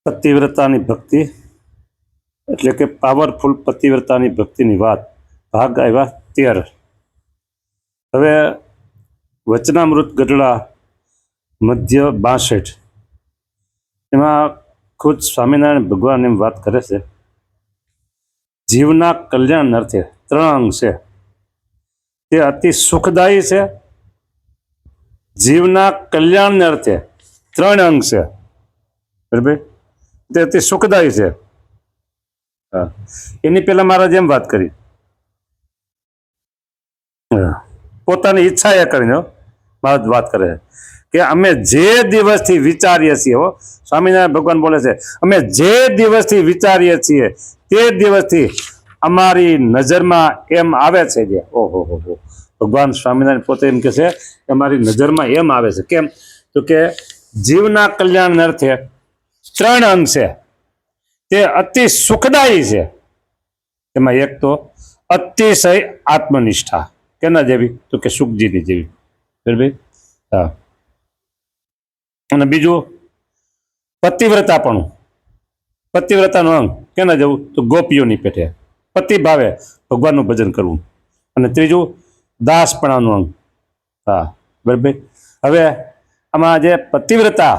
પતિવ્રતાની ભક્તિ એટલે કે પાવરફુલ પતિવ્રતાની ભક્તિની વાત ભાગ આવ્યા 13। હવે વચનામૃત ગઢડા મધ્ય 62 એમાં ખુદ સ્વામિનારાયણ ભગવાન એમ વાત કરે છે, જીવના કલ્યાણ અર્થે 3 અંગ છે તે અતિ સુખદાયી છે। જીવના કલ્યાણ અર્થે 3 અંગ છે, બરાબર, તે અતિ સુખદાયી છે। એની પહેલા મારા જેમ વાત કરી, પોતાની ઈચ્છા એ કરીને મહારાજ વાત કરે કે અમે જે દિવસથી વિચારીએ છીએ, સ્વામિનારાયણ ભગવાન બોલે છે, અમે જે દિવસથી વિચારીએ છીએ તે દિવસથી અમારી નજરમાં એમ આવે છે જે ઓહો ભગવાન સ્વામિનારાયણ પોતે એમ કે છે કે અમારી નજરમાં એમ આવે છે। કેમ? તો કે જીવના કલ્યાણ અર્થે 3 અંગ છે તે અતિ સુખદાયી છે। એમાં એક તો અતિશય આત્મનિષ્ઠા, કેના જેવી? તો કે સુખજીની જેવી, બરાબર। હા, અને બીજું પતિવ્રતાપણું, પતિવ્રતાનું અંગ કેના જેવું? તો ગોપીઓની પેઠે પતિ ભાવે ભગવાનનું ભજન કરવું। અને ત્રીજું દાસપણાનું અંગ, હા, બરાબર। હવે આમાં જે પતિવ્રતા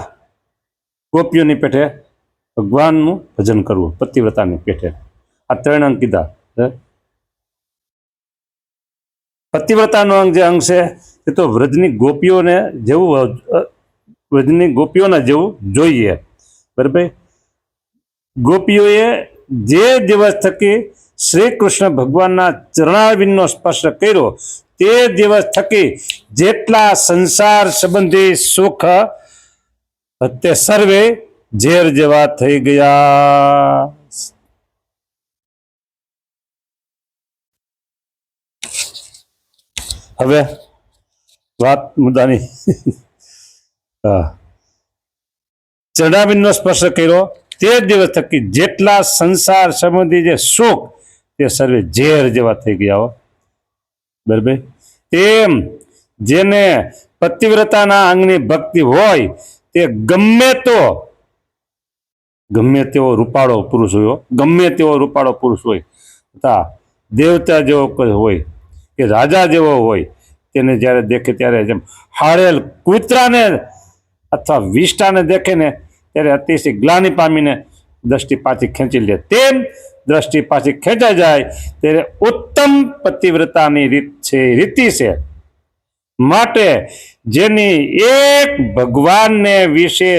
ગોપીઓની પેઠે ભગવાનનું ભજન કરવું, પતિવ્રતાની પેઠે, આ 3 અંગ કીધા। પતિવ્રતાનો અંગ જે અંગ છે એ તો વ્રજની ગોપીઓને જેવું, વ્રજની ગોપીઓના જેવું જોઈએ, બરાબર। ગોપીઓએ જે દિવસ થકી શ્રી કૃષ્ણ ભગવાનના ચરણારવિંદનો સ્પર્શ કર્યો તે દિવસ થકી જેટલા સંસાર સંબંધી સુખ તે સર્વે ઝેર જેવા થઈ ગયા। હવે વાત મુદ્દાની, ચરણારવિંદનો સ્પર્શ કર્યો તે દિવસ થકી જેટલા સંસાર સંબંધી જે સુખ તે સર્વે ઝેર જેવા થઈ ગયા, બરાબર। તેમ જેને પતિવ્રતાના અંગની ભક્તિ હોય તે ગમે તેવો રૂપાળો પુરુષ હોય, ગમે તેવો રૂપાળો પુરુષ હોય, તથા દેવતા જેવો કોઈ હોય કે રાજા જેવો હોય, તેને જ્યારે દેખે ત્યારે જેમ હાડેલ કૂતરાને અથવા વિષ્ટાને દેખે ને ત્યારે અતિશય ગ્લાનિ પામીને દ્રષ્ટિ પાછી ખેંચી લે, તેમ દ્રષ્ટિ પાછી ખેંચાઈ જાય ત્યારે ઉત્તમ પતિવ્રતાની રીતિ છે। માટે જેની એક ભગવાનને વિશે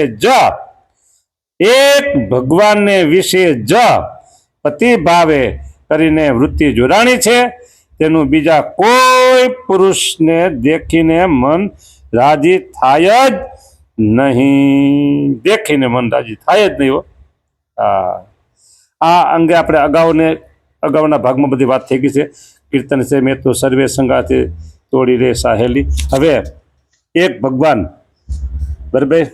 જ પતિભાવે કરીને વૃત્તિ જોડાણી છે તેનું બીજા કોઈ પુરુષને દેખીને મન રાજી થાય જ નહીં, દેખીને મન રાજી થાય જ નહીં। આ અંગે આપણે અગાઉના ભાગમાં બધી વાત થઈ ગઈ છે। કીર્તન છે મેં તો સર્વે સંગાથે તોડી રે સાહેલી। હવે એક ભગવાન, બરાબર,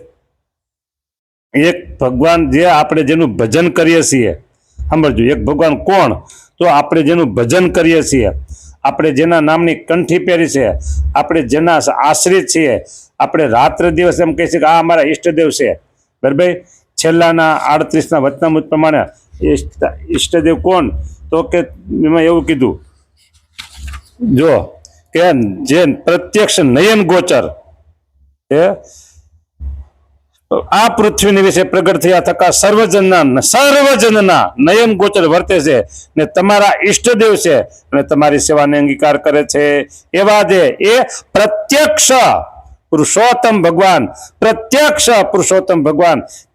એક ભગવાન જે આપણે જેનું ભજન કરીએ છીએ, સાંભળજો, એક ભગવાન કોણ? તો આપણે જેનું ભજન કરીએ છીએ, આપણે જેના નામની કંઠી પહેરી છે, આપણે જેના આશ્રિત છીએ, આપણે રાત્રે દિવસ એમ કહે છે કે આ અમારા ઈષ્ટદેવ છે, બરાબર। છેલ્લાના 38ના વચનામૃત પ્રમાણે ઈષ્ટદેવ કોણ? તો કે એમાં એવું કીધું, જો કે જે પ્રત્યક્ષ નયન ગોચર આ પૃથ્વીની વિશે પ્રગટ થયા થકા સર્વજનના નયન ગોચર વર્તે છે ને તમારા ઈષ્ટદેવ છે અને તમારી સેવાને અંગીકાર કરે છે, એવા જે એ પ્રત્યક્ષ પુરુષોત્તમ ભગવાન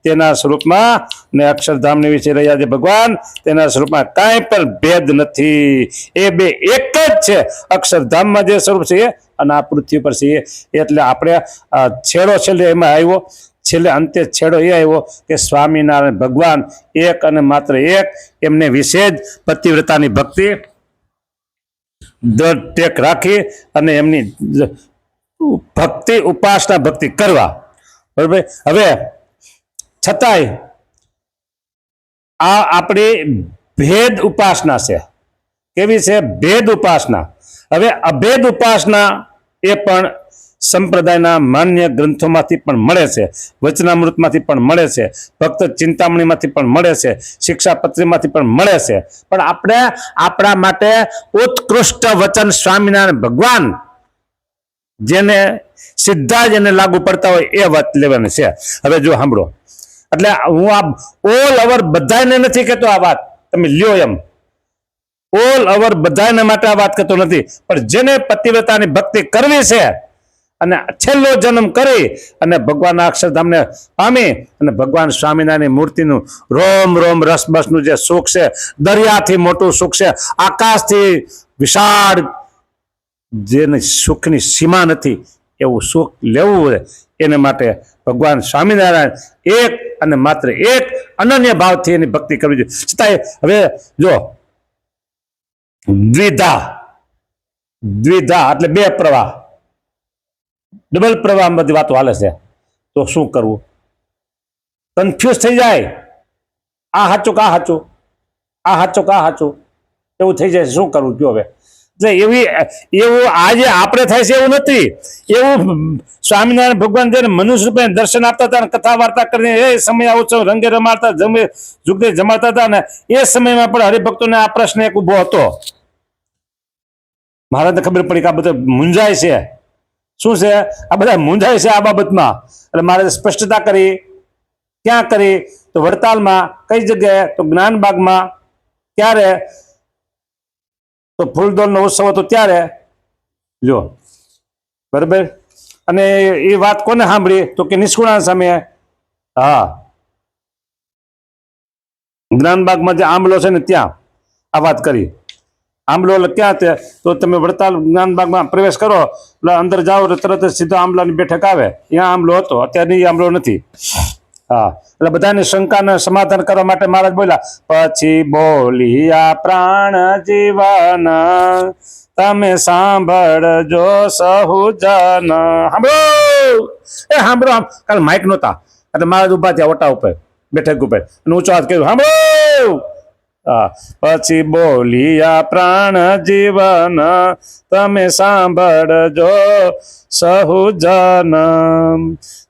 તેના સ્વરૂપમાં ને અક્ષરધામની વિશે રહ્યા જે ભગવાન તેના સ્વરૂપમાં કાંઈ પણ ભેદ નથી, એ બે એક જ છે। અક્ષરધામમાં જે સ્વરૂપ છે અને આ પૃથ્વી પર છે, એટલે આપણે છેડો છેલ્લે એમાં આવ્યો, છેલ્લે અંતે છેડો એ આવ્યો કે સ્વામિનારાયણ ભગવાન એક અને માત્ર એક, એમને વિશે જ પતિવ્રતાની ભક્તિ દ્રઢ ટેક રાખી અને એમની ભક્તિ ઉપાસના ભક્તિ કરવા, બરાબર। હવે છતાંય આ આપણી ભેદ ઉપાસના છે, કેવી છે? ભેદ ઉપાસના। હવે અભેદ ઉપાસના એ પણ સંપ્રદાયના માન્ય ગ્રંથોમાંથી પણ મળે છે, વચનામૃતમાંથી પણ મળે છે, ભક્ત ચિંતામણીમાંથી પણ મળે છે, શિક્ષાપત્રીમાંથી પણ મળે છે. પણ આપણે આપણા માટે ઉત્કૃષ્ટ વચન સ્વામિનારાયણ ભગવાન જેને સીધા જેને લાગુ પડતા હોય એ વાત લેવાની છે. હવે જો સાંભળો, એટલે હું આ ઓલ ઓવર બધાને નથી કહેતો આ વાત, તમે લ્યો એમ ઓલ ઓવર બધાને માટે આ વાત કરતો નથી, પણ જેને પતિવ્રતાની ભક્તિ કરવી છે અને છેલ્લો જન્મ કરી અને ભગવાનના અક્ષરધામને પામી અને ભગવાન સ્વામિનારાયણની મૂર્તિનું રોમ રોમ રસબસનું જે સુખ છે, દરિયાથી મોટું સુખ છે, આકાશથી વિશાળ જેની સુખની સીમા નથી એવું સુખ લેવું હોય એને માટે ભગવાન સ્વામિનારાયણ એક અને માત્ર એક અનન્ય ભાવથી એની ભક્તિ કરવી જોઈએ. છતાંય હવે જો દ્વિધા એટલે બે પ્રવાહ, ડબલ પ્રવાહ બધી વાતો હાલે છે, તો શું કરવું? કન્ફ્યુઝ થઈ જાય, આ સાચું કા સાચું, આ સાચું કા સાચું, એવું થઈ જાય. શું કરવું કયો હવે? એટલે એવું આજે આપણે થાય છે એવું નથી. એવું સ્વામિનારાયણ ભગવાન જયારે મનુષ્ય રૂપે દર્શન આપતા હતા, કથા વાર્તા કરીને એ સમય ઉત્સવ રંગે રમાડતા જુગે જમાડતા હતા ને, એ સમયમાં પણ હરિભક્તોને આ પ્રશ્ન એક ઉભો હતો. મહારાજને ખબર પડી કે આ બધા મૂંઝાય છે. શું છે? આ બધા મૂંઝાય છે આ બાબતમાં. એટલે મારે સ્પષ્ટતા કરી. ક્યાં કરી? તો વડતાલમાં. કઈ જગ્યાએ? તો જ્ઞાનબાગમાં. ક્યારે? તો ફૂલદોલનો ઉત્સવ હતો ત્યારે. જો બરાબર. અને એ વાત કોને સાંભળી? તો કે નિષ્કુળાનંદ સામે. હા, જ્ઞાનબાગમાં જે આંબલો છે ને ત્યાં આ વાત કરી. આંબલો એટલે ક્યાં છે? તો તમે વડતાલ જ્ઞાનબાગમાં પ્રવેશ કરો એટલે અંદર જાઓ એટલે તરત જ સીધો આંબલાની બેઠક આવે. ત્યાં આંબલો હતો, અત્યારે આંબલો નથી. હા, એટલે બધાની શંકાને સમાધાન કરવા માટે મહારાજ બોલ્યા, પછી બોલિયા પ્રાણ જીવન તમે સાંભળજો સહુ જન. સાંભળો એ સાંભળો. કાલે માઇક નહોતા એટલે મહારાજ ઉભા થયા ઓટા ઉપર બેઠક ઉપર અને ઊંચો હાથ કર્યો, સાંભળો. પછી બોલિયા પ્રાણ જીવન તમે સાંભળજો સહુ જન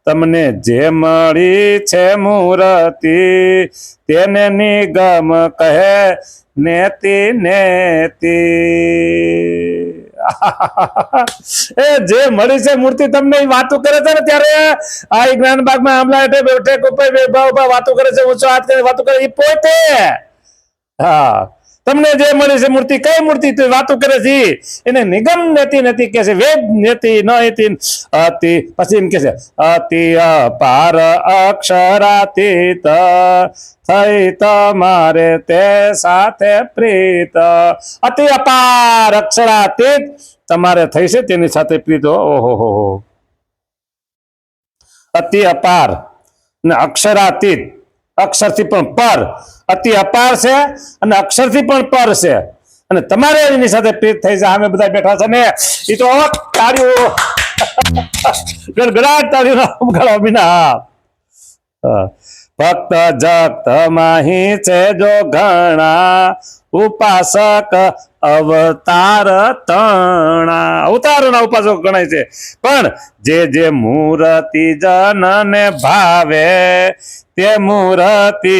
તમને જે મળી છે મૂર્તિ તેને નિગમ કહે નેતિ નેતિ. એ જે મળી છે મૂર્તિ તમને એ વાતો કરે છે ને ત્યારે આ જ્ઞાનબાગમાં આમલા હેઠે બેઠક ઉપર વાતો કરે છે, ઊંચો હાથ કરીને વાતો કરે એ પોતે. હા, તમને જે મળી છે મૂર્તિ, કઈ મૂર્તિ વાતો કરે છે એને નિગમ નેતિ નથી કે છે, વેદ નેતિ ન અતિ. પછી એમ કે છે અતિ અપાર અક્ષરાતીત થઈ તમારે તે સાથે પ્રીત. અતિ અપાર અક્ષરાતીત તમારે થઈ છે તેની સાથે પ્રીત. ઓહો, અતિ અપાર ને અક્ષરાતીત, અક્ષરથી પણ પર. અતિ અપાર છે અને અક્ષરથી પણ પર છે અને તમારે એની સાથે પ્રીત થઈ છે. અમે બધા બેઠા છે ને એ તો તાળીઓ ગડગડાટ તાળીઓ ઉગાડવા વિના. ભક્ત જગત માહી છે જો ઘણા ઉપાસક અવતાર તણા. અવતારોના ઉપાસકો ગણાય છે, પણ જે મૂર્તિ જનને ભાવે તે મૂર્તિ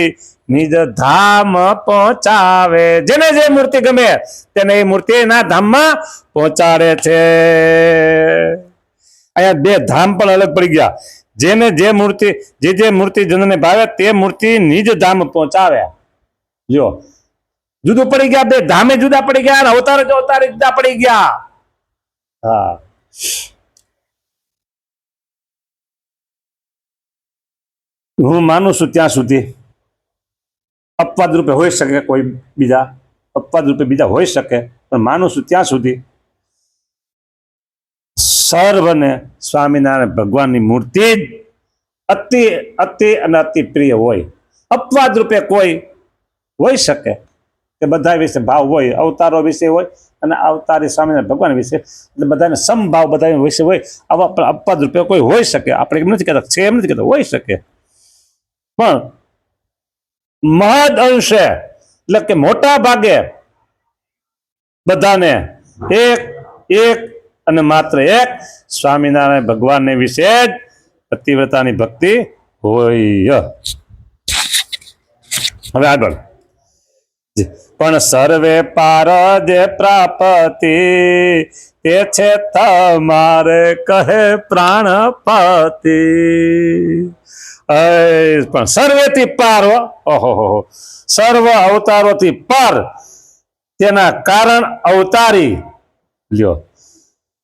નિજ ધામ પહોંચાવે. જેને જે મૂર્તિ ગમે તેને એ મૂર્તિ એના ધામમાં પહોંચાડે છે. અહીંયા બે ધામ પણ અલગ પડી ગયા. જેને જે મૂર્તિ જે મૂર્તિ જનને ભાવે તે મૂર્તિ નિજ ધામ પહોંચાવે. જો જુદું પડી ગયા, બે ધામે જુદા પડી ગયા અને અવતારે જુદા પડી ગયા. હા, હું માનું છું ત્યાં સુધી અપવાદ રૂપે હોઈ શકે, કોઈ બીજા અપવાદ રૂપે બીજા હોઈ શકે, પણ માનું છું ત્યાં સુધી સર્વને સ્વામિનારાયણ ભગવાનની મૂર્તિ જ અતિ અતિ અને અતિ પ્રિય હોય. અપવાદ રૂપે કોઈ હોઈ શકે કે બધા વિશે ભાવ હોય, અવતારો વિશે હોય અને અવતારી સ્વામિનારાયણ ભગવાન વિશે, એટલે બધાને સમભાવ બધા વિશે હોય. આવા અપવાદ રૂપે કોઈ હોઈ શકે. આપણે એમ નથી કહેતા છે, એમ નથી કહેતા, હોઈ શકે. પણ મહદ અંશે એટલે કે મોટા ભાગે બધાને એક એક અને માત્ર એક સ્વામિનારાયણ ભગવાનને વિશે જ પતિવ્રતાની ભક્તિ હોય. હવે આગળ, પણ સર્વે પાર જે પ્રાપતિ તે છે તમારે કહે પ્રાણપતિ. પણ સર્વેથી પાર, ઓહો, સર્વ અવતારોથી પાર, તેના કારણ અવતારી લ્યો.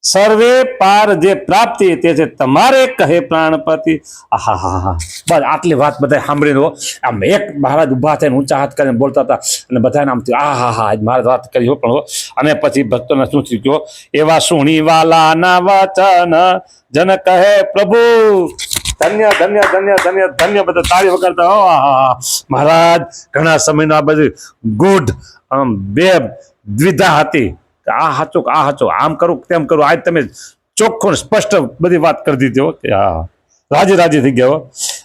સર્વે પાર જે પ્રાપ્તિ તે છે તમારે કહે પ્રાણપતિ. આહા, બસ આટલી વાત બધા સાંભળીને આમ એક મહારાજ ઉભા થઈને ઊંચા હાથ કરીને બોલતા હતા અને બધાને આમ થયું આહા મહારાજ વાત કરી હો. પણ અને પછી ભક્તોને શું થયું, એવા સુણી વાલાના વચન જન કહે પ્રભુ ધન્ય ધન્ય ધન્ય ધન્ય ધન્ય. બધા તાળી વગાડતા. આહા મહારાજ ઘણા સમયનો આ બધું ગુડ બે દ્વિધા હતી, આ હાચું આ હાચું, આમ કરું તેમ કરું. આજ તમે ચોખ્ખું સ્પષ્ટ બધી વાત કરી દીધી હો કે હા રાજી રાજી થઈ ગયા હો.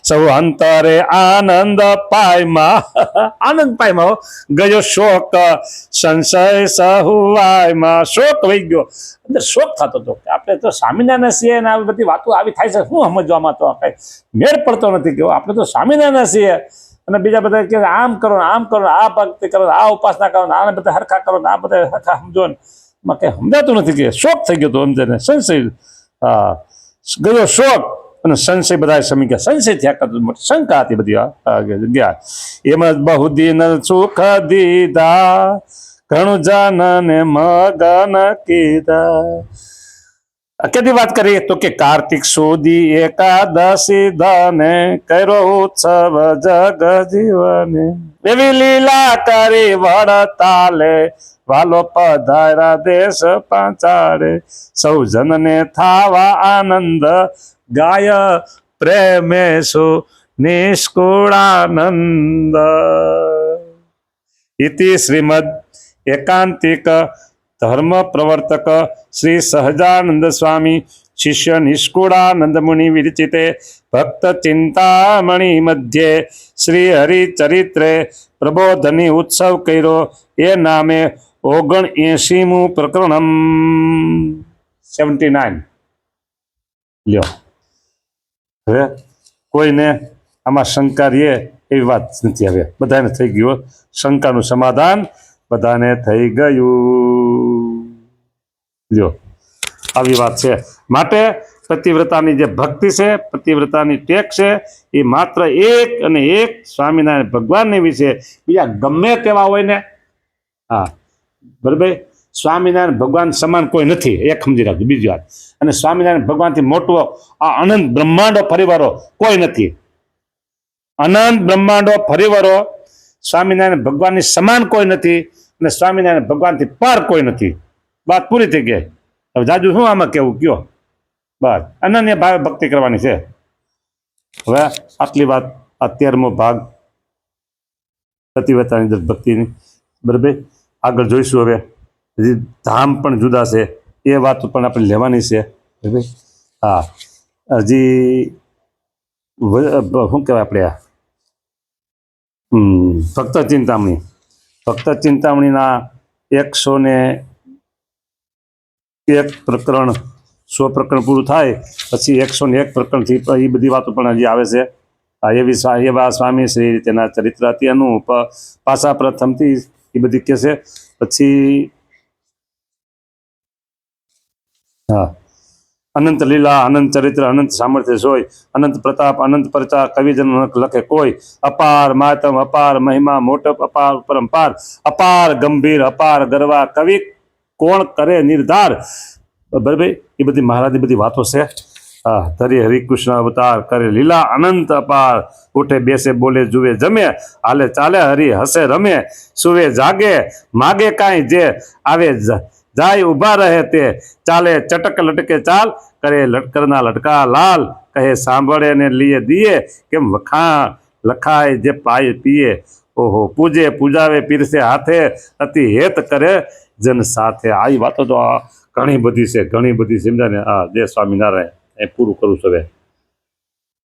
સૌ અંતરે આનંદ પાયમાં, આનંદ પાયમાં ગયો શોક સંશય સહુવાયમાં. શોક વહી ગયો, અંદર શોક થતો હતો કે આપણે તો સ્વામિનારાયણ છીએ ને આવી બધી વાતો આવી થાય છે, શું સમજવામાં તો કઈ મેળ પડતો નથી કે આપણે તો સ્વામિનારાયણ છીએ અને બીજા બધા કે આમ કરો ને આમ કરો, આ ભક્તિ કરો, આ ઉપાસના કરો, આ બધા હરખા કરો, આ બધા હરખા સમજો ને માં કઈ સમજાતું નથી કે શોક થઈ ગયો હતો. સમજે સંશય, હા ગયો શોક અને સંશય બધા સમી ગયા. સંશય થયા કરતો મોટી શંકા હતી બધી ગયા. એમાં બહુ દિન સુખ દીધા ઘણું જાનને મગન કીધા. કેટલી વાત કરી તો કે કાર્તિક સુધી એકાદશી ધને કર્યો ઉત્સવ જગ જીવને. એવી લીલા કરી વડતાલે વાલો પધારા દેશ પાંચાળે. સૌ જનને થાવા આનંદ ગાય પ્રેમે સુ નિષ્કુળાનંદ. ઇતિ શ્રીમદ એકાંતિક ધર્મ પ્રવર્તક શ્રી સહજાનંદ સ્વામી શિષ્ય નિષ્કુળાનંદ મુનિ વિરચિતે ભક્ત ચિંતામણી મધ્યે શ્રી હરિચરિત્રે પ્રબોધની ઉત્સવ કર્યો એ નામે 79મું પ્રકરણમ 79. લ્યો હવે કોઈને આમાં શંકા રહે એવી વાત નથી. હવે બધાને થઈ ગયું શંકાનું સમાધાન, બધાને થઈ ગયું. લ્યો આવી વાત છે. માટે પતિવ્રતાની જે ભક્તિ છે, પતિવ્રતાની ટેક છે, એ માત્ર એક અને એક સ્વામિનારાયણ ભગવાનની વિશે. બીજા ગમે તેવા હોય ને, હા બરાબર, સ્વામિનારાયણ ભગવાન સમાન કોઈ નથી, એક સમજી રાખજો. બીજી વાત, અને સ્વામિનારાયણ ભગવાનથી મોટો આ અનંત બ્રહ્માંડો પરિવારો કોઈ નથી. અનંત બ્રહ્માંડો પરિવારો સ્વામિનારાયણ ભગવાનની સમાન કોઈ નથી અને સ્વામિનારાયણ ભગવાનથી પાર કોઈ નથી. વાત પૂરી થઈ ગઈ. હવે જાજુ શું આમાં કેવું કયો? બસ અનન્ય ભાવે ભક્તિ કરવાની છે. હવે આટલી વાત 13મો ભાગ પતિવ્રતાની ભક્તિની, બરાબર. આગળ જોઈશું. હવે હજી ધામ પણ જુદા છે, એ વાત પણ આપણે લેવાની છે. બરાબર, હા હજી શું કહેવાય આપણે ભક્ત ચિંતામણી, ભક્ત ચિંતામણીના 101 પ્રકરણ 100 પ્રકરણ પૂરું થાય પછી 101 પ્રકરણથી એ બધી વાતો પણ હજી આવે છે. એવા સ્વામી શ્રી તેના ચરિત્ર અતિ અનુપ પાછા પ્રથમથી એ બધી કહે છે. પછી હા અનંત લીલા, અનંત ચરિત્ર, અનંત સામર્થ્ય જોઈ, અનંત પ્રતાપ, અનંત પરચા કવિજન લખે કોઈ. અપાર માતમ, અપાર મહિમા, મોટપ, અપાર પરંપાર, અપાર ગંભીર, અપાર ગરવા, કવિ કોણ કરે નિર્ધાર. બરાબર, એ બધી મહારાજની બધી વાતો છે. હા ધરી હરિકૃષ્ણ અવતાર કરે લીલા અનંત અપાર. ઉઠે બેસે બોલે જુએ જમે, હાલે ચાલે હરી હસે રમે, સુવે જાગે માગે કાંઈ જે આવે જાય ઊભા રહે તે, ચાલે ચટક લટકે ચાલ કરે લટકરના લટકા લાલ, કહે સાંભળે ને લીએ દિયે કેમ વખાણ લખાય જે પાય પીએ. ઓહો પૂજે પૂજાવે પીરસે હાથે, અતિ હેત કરે જન સાથે. આવી વાતો તો ઘણી બધી છે, ઘણી બધી સમજાય ને. હા જય સ્વામિનારાયણ. એ પૂરું કરું છું હવે.